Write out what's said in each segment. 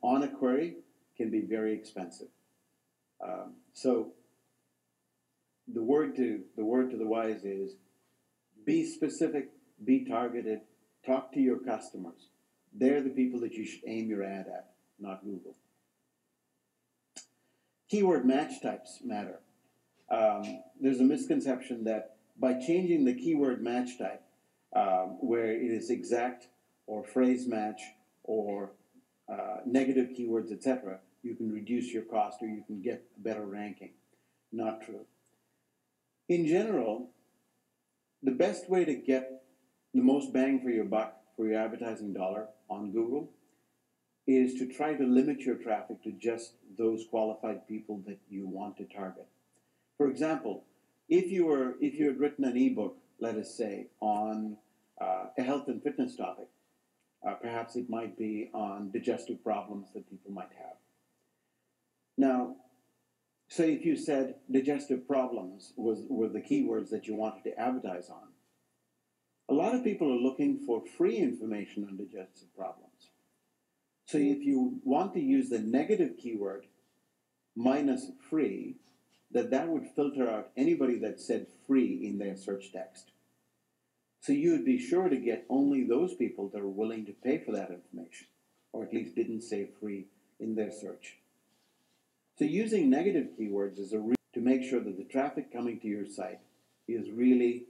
on a query can be very expensive. So the word to the wise is be specific, be targeted, talk to your customers. They're the people that you should aim your ad at, not Google. Keyword match types matter. There's a misconception that by changing the keyword match type, where it is exact or phrase match or negative keywords, etc., you can reduce your cost or you can get a better ranking. Not true. In general, the best way to get the most bang for your buck for your advertising dollar on Google is to try to limit your traffic to just those qualified people that you want to target. For example, if you had written an ebook, let us say, on a health and fitness topic, perhaps it might be on digestive problems that people might have. Now, say if you said digestive problems were the keywords that you wanted to advertise on, a lot of people are looking for free information on digestive problems. So if you want to use the negative keyword minus free, that would filter out anybody that said free in their search text. So you would be sure to get only those people that are willing to pay for that information, or at least didn't say free in their search. So using negative keywords is to make sure that the traffic coming to your site is really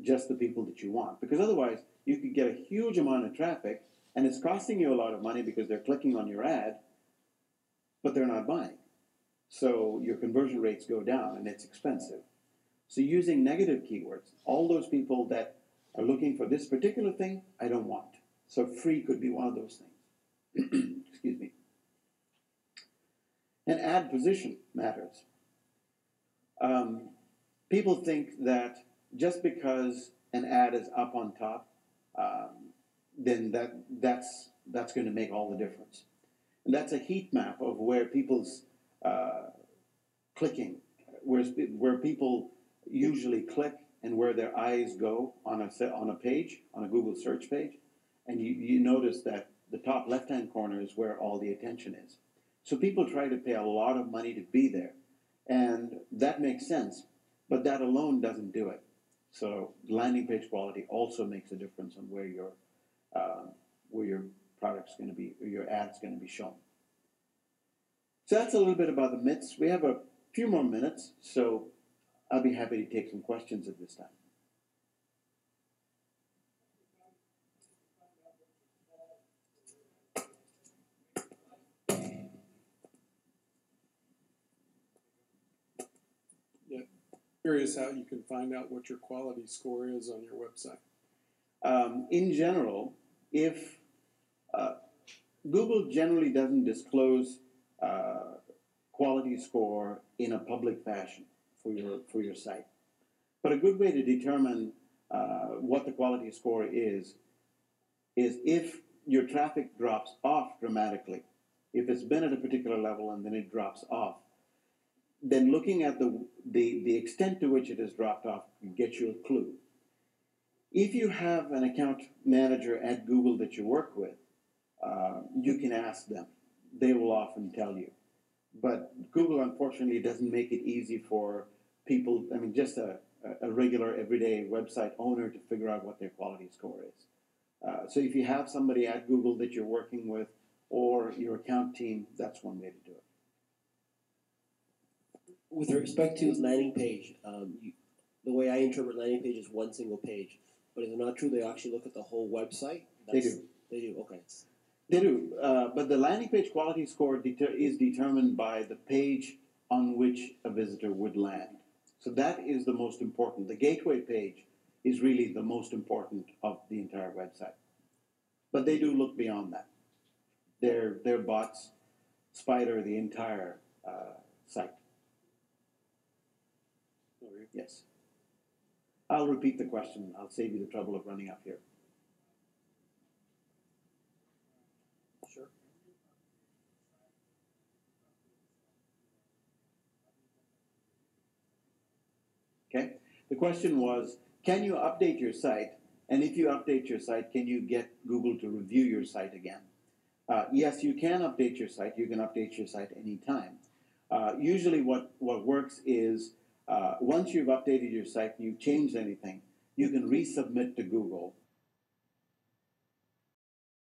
just the people that you want. Because otherwise, you could get a huge amount of traffic, and it's costing you a lot of money because they're clicking on your ad, but they're not buying. So your conversion rates go down, and it's expensive. So using negative keywords, all those people that are looking for this particular thing, I don't want. So free could be one of those things. Excuse me. And ad position matters. People think that just because an ad is up on top, then that's going to make all the difference. And that's a heat map of where people's clicking, where people usually click and where their eyes go on a page, on a Google search page. And you notice that the top left-hand corner is where all the attention is. So people try to pay a lot of money to be there. And that makes sense, but that alone doesn't do it. So landing page quality also makes a difference on where your product's going to be, or your ad's going to be shown. So that's a little bit about the myths. We have a few more minutes, so I'll be happy to take some questions at this time. Curious how you can find out what your quality score is on your website. In general, if Google generally doesn't disclose quality score in a public fashion for your site, but a good way to determine what the quality score is if your traffic drops off dramatically. If it's been at a particular level and then it drops off, then looking at the extent to which it has dropped off can get you a clue. If you have an account manager at Google that you work with, you can ask them. They will often tell you. But Google, unfortunately, doesn't make it easy for people, just a regular, everyday website owner to figure out what their quality score is. So if you have somebody at Google that you're working with or your account team, that's one way to do it. With respect to landing page, the way I interpret landing page is one single page. But is it not true they actually look at the whole website? They do. They do, okay. They do. But the landing page quality score is determined by the page on which a visitor would land. So that is the most important. The gateway page is really the most important of the entire website. But they do look beyond that. Their bots spider the entire site. Yes. I'll repeat the question. I'll save you the trouble of running up here. Sure. Okay. The question was, can you update your site? And if you update your site, can you get Google to review your site again? Yes, you can update your site. You can update your site anytime. Usually, what works is once you've updated your site and you've changed anything, you can resubmit to Google